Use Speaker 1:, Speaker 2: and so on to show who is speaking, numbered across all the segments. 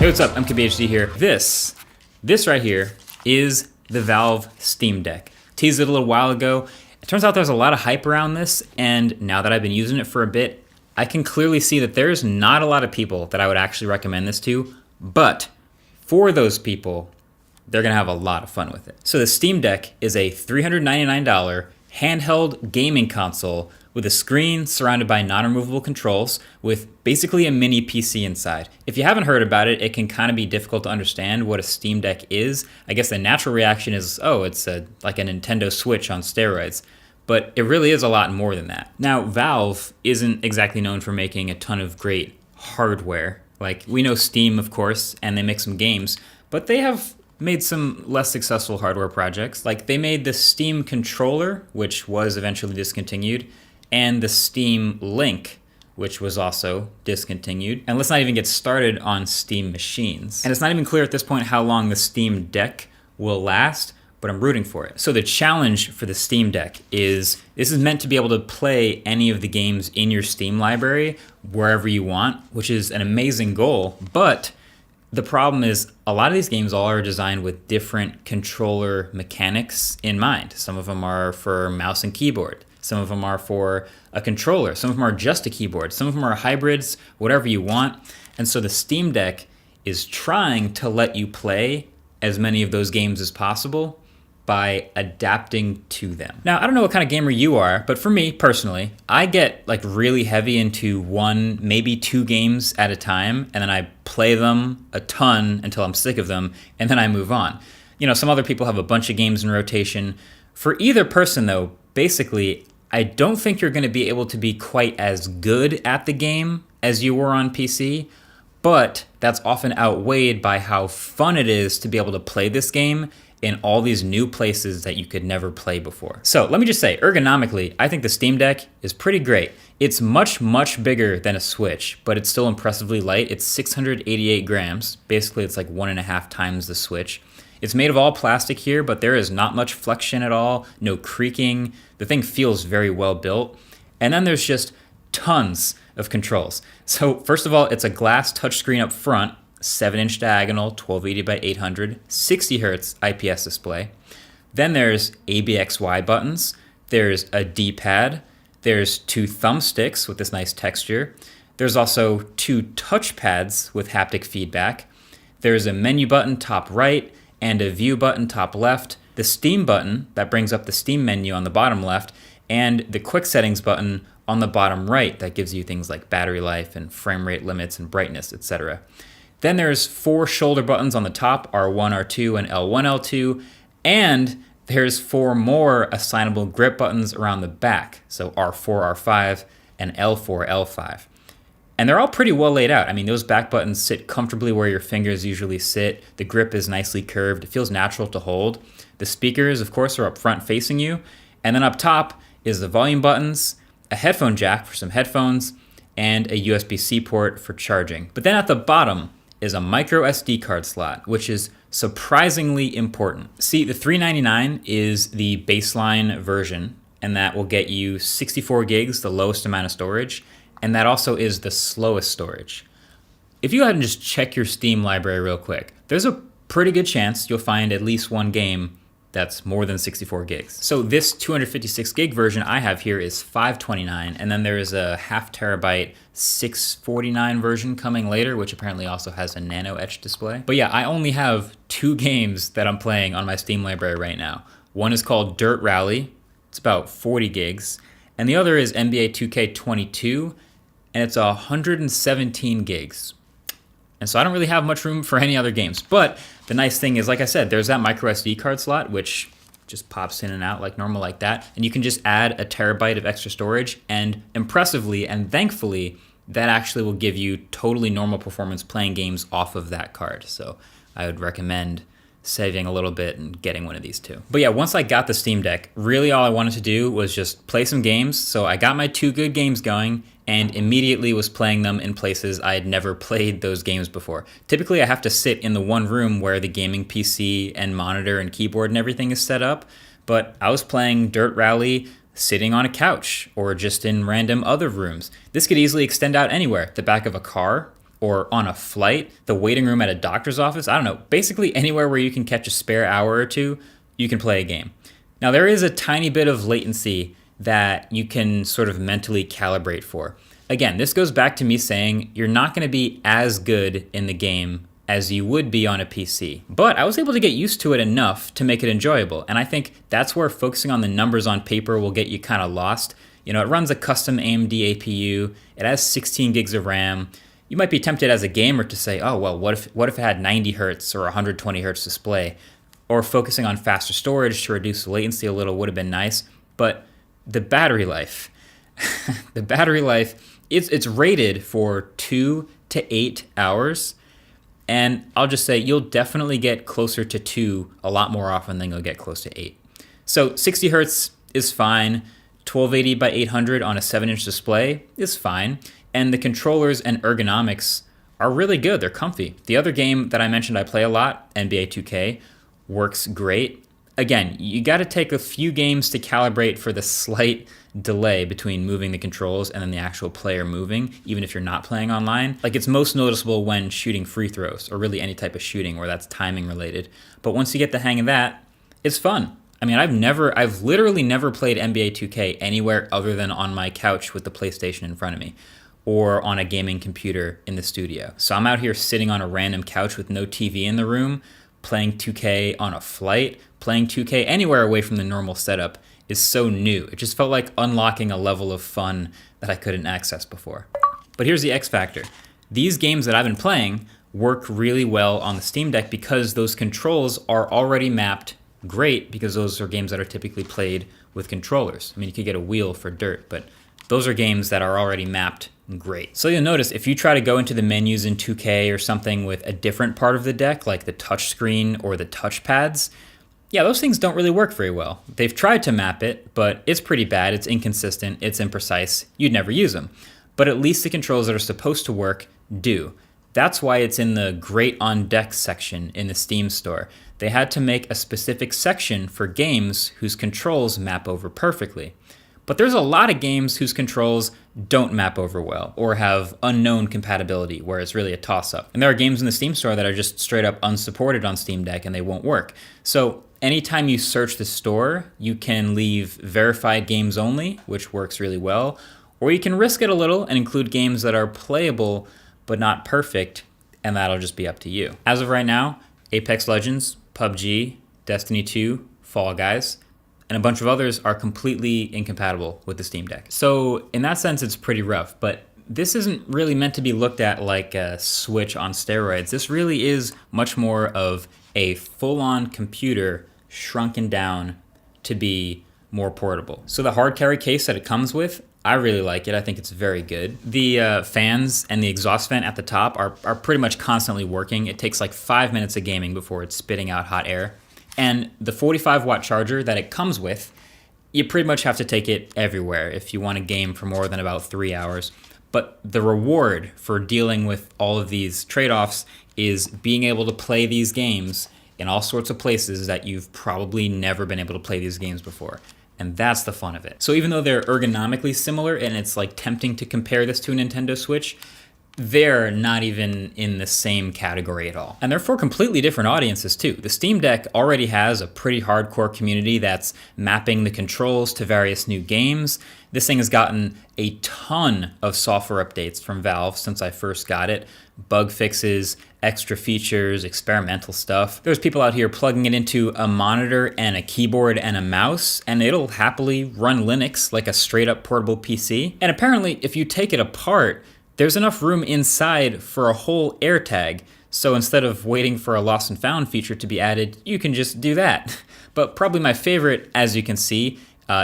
Speaker 1: Hey, what's up? MKBHD here. This right here is the Valve Steam Deck. Teased it a little while ago. It turns out there's a lot of hype around this, and now that I've been using it for a bit, I can clearly see that there's not a lot of people that I would actually recommend this to, but for those people, they're gonna have a lot of fun with it. So the Steam Deck is a $399 handheld gaming console with a screen surrounded by non-removable controls with basically a mini PC inside. If you haven't heard about it, it can kind of be difficult to understand what a Steam Deck is. I guess the natural reaction is, oh, it's like a Nintendo Switch on steroids. But it really is a lot more than that. Now, Valve isn't exactly known for making a ton of great hardware. Like, we know Steam, of course, and they make some games, but they have made some less successful hardware projects. Like, they made the Steam controller, which was eventually discontinued, and the Steam Link, which was also discontinued. And let's not even get started on Steam machines. And it's not even clear at this point how long the Steam Deck will last, but I'm rooting for it. So the challenge for the Steam Deck is, this is meant to be able to play any of the games in your Steam library wherever you want, which is an amazing goal, but the problem is a lot of these games all are designed with different controller mechanics in mind. Some of them are for mouse and keyboard. Some of them are for a controller. Some of them are just a keyboard. Some of them are hybrids, whatever you want. And so the Steam Deck is trying to let you play as many of those games as possible by adapting to them. Now, I don't know what kind of gamer you are, but for me personally, I get like really heavy into one, maybe two games at a time, and then I play them a ton until I'm sick of them, and then I move on. You know, some other people have a bunch of games in rotation. For either person though, basically, I don't think you're gonna be able to be quite as good at the game as you were on PC, but that's often outweighed by how fun it is to be able to play this game in all these new places that you could never play before. So let me just say, ergonomically, I think the Steam Deck is pretty great. It's much, much bigger than a Switch, but it's still impressively light. It's 688 grams. Basically, it's like 1.5 times the Switch. It's made of all plastic here, but there is not much flexion at all, no creaking. The thing feels very well built. And then there's just tons of controls. So first of all, it's a glass touchscreen up front, 7-inch diagonal, 1280 by 800, 60 hertz IPS display. Then there's ABXY buttons. There's a D-pad. There's 2 thumbsticks with this nice texture. There's also 2 touch pads with haptic feedback. There's a menu button top right and a view button top left, the Steam button that brings up the Steam menu on the bottom left, and the quick settings button on the bottom right that gives you things like battery life and frame rate limits and brightness, etc. Then there's 4 shoulder buttons on the top, R1, R2, and L1, L2, and there's 4 more assignable grip buttons around the back, so R4, R5, and L4, L5. And they're all pretty well laid out. I mean, those back buttons sit comfortably where your fingers usually sit. The grip is nicely curved. It feels natural to hold. The speakers, of course, are up front facing you. And then up top is the volume buttons, a headphone jack for some headphones, and a USB-C port for charging. But then at the bottom is a micro SD card slot, which is surprisingly important. See, the $399 is the baseline version, and that will get you 64 gigs, the lowest amount of storage. And that also is the slowest storage. If you go ahead and just check your Steam library real quick, there's a pretty good chance you'll find at least one game that's more than 64 gigs. So this 256 gig version I have here is $529, and then there is a 0.5 terabyte 649 version coming later, which apparently also has a nano etch display. But yeah, I only have 2 games that I'm playing on my Steam library right now. One is called Dirt Rally, it's about 40 gigs, and the other is NBA 2K22, and it's 117 gigs. And so I don't really have much room for any other games. But the nice thing is, like I said, there's that micro SD card slot, which just pops in and out like normal like that. And you can just add a terabyte of extra storage. And impressively and thankfully, that actually will give you totally normal performance playing games off of that card. So I would recommend saving a little bit and getting one of these too. But yeah, once I got the Steam Deck, really all I wanted to do was just play some games. So I got my 2 good games going and immediately was playing them in places I had never played those games before. Typically I have to sit in the one room where the gaming PC and monitor and keyboard and everything is set up, but I was playing Dirt Rally sitting on a couch or just in random other rooms. This could easily extend out anywhere, the back of a car, or on a flight, the waiting room at a doctor's office, I don't know, basically anywhere where you can catch a spare hour or two, you can play a game. Now, there is a tiny bit of latency that you can sort of mentally calibrate for. Again, this goes back to me saying you're not going to be as good in the game as you would be on a PC. But I was able to get used to it enough to make it enjoyable. And I think that's where focusing on the numbers on paper will get you kind of lost. You know, it runs a custom AMD APU. It has 16 gigs of RAM. You might be tempted as a gamer to say, oh, well, what if it had 90 hertz or 120 hertz display? Or focusing on faster storage to reduce the latency a little would have been nice. But the battery life, it's rated for 2 to 8 hours. And I'll just say you'll definitely get closer to 2 a lot more often than you'll get close to 8. So 60 hertz is fine. 1280 by 800 on a 7-inch display is fine. And the controllers and ergonomics are really good. They're comfy. The other game that I mentioned I play a lot, NBA 2K, works great. Again, you got to take a few games to calibrate for the slight delay between moving the controls and then the actual player moving, even if you're not playing online. Like, it's most noticeable when shooting free throws, or really any type of shooting where that's timing related. But once you get the hang of that, it's fun. I mean, I've literally never played NBA 2K anywhere other than on my couch with the PlayStation in front of me, or on a gaming computer in the studio. So I'm out here sitting on a random couch with no TV in the room, playing 2K on a flight. Playing 2K anywhere away from the normal setup is so new. It just felt like unlocking a level of fun that I couldn't access before. But here's the X factor. These games that I've been playing work really well on the Steam Deck because those controls are already mapped great, because those are games that are typically played with controllers. I mean, you could get a wheel for dirt, but those are games that are already mapped great. So you'll notice if you try to go into the menus in 2K or something with a different part of the deck, like the touchscreen or the touchpads, yeah, those things don't really work very well. They've tried to map it, but it's pretty bad. It's inconsistent. It's imprecise. You'd never use them. But at least the controls that are supposed to work do. That's why it's in the Great on Deck section in the Steam store. They had to make a specific section for games whose controls map over perfectly. But there's a lot of games whose controls don't map over well or have unknown compatibility where it's really a toss-up. And there are games in the Steam store that are just straight up unsupported on Steam Deck and they won't work. So anytime you search the store, you can leave verified games only, which works really well, or you can risk it a little and include games that are playable but not perfect, and that'll just be up to you. As of right now, Apex Legends, PUBG, Destiny 2, Fall Guys, and a bunch of others are completely incompatible with the Steam Deck. So in that sense, it's pretty rough, but this isn't really meant to be looked at like a Switch on steroids. This really is much more of a full-on computer shrunken down to be more portable. So the hard carry case that it comes with, I really like it. I think it's very good. The fans and the exhaust vent at the top are pretty much constantly working. It takes like 5 minutes of gaming before it's spitting out hot air. And the 45-watt charger that it comes with, you pretty much have to take it everywhere if you want to game for more than about 3 hours. But the reward for dealing with all of these trade-offs is being able to play these games in all sorts of places that you've probably never been able to play these games before. And that's the fun of it. So even though they're ergonomically similar and it's like tempting to compare this to a Nintendo Switch, they're not even in the same category at all. And they're for completely different audiences too. The Steam Deck already has a pretty hardcore community that's mapping the controls to various new games. This thing has gotten a ton of software updates from Valve since I first got it. Bug fixes, extra features, experimental stuff. There's people out here plugging it into a monitor and a keyboard and a mouse, and it'll happily run Linux like a straight up portable PC. And apparently, if you take it apart, there's enough room inside for a whole AirTag. So instead of waiting for a lost and found feature to be added, you can just do that. But probably my favorite, as you can see,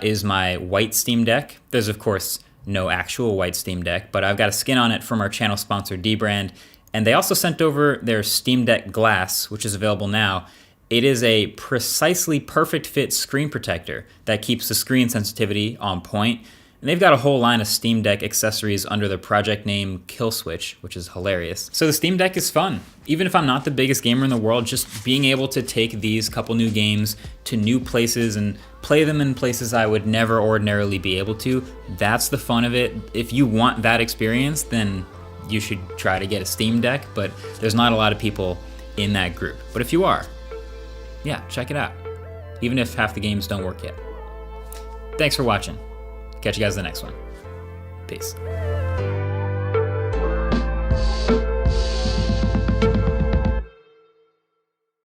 Speaker 1: is my white Steam Deck. There's of course no actual white Steam Deck, but I've got a skin on it from our channel sponsor Dbrand. And they also sent over their Steam Deck Glass, which is available now. It is a precisely perfect fit screen protector that keeps the screen sensitivity on point. And they've got a whole line of Steam Deck accessories under the project name Killswitch, which is hilarious. So the Steam Deck is fun. Even if I'm not the biggest gamer in the world, just being able to take these couple new games to new places and play them in places I would never ordinarily be able to, that's the fun of it. If you want that experience, then you should try to get a Steam Deck, but there's not a lot of people in that group. But if you are, yeah, check it out, even if half the games don't work yet. Thanks for watching. Catch you guys in the next one. Peace.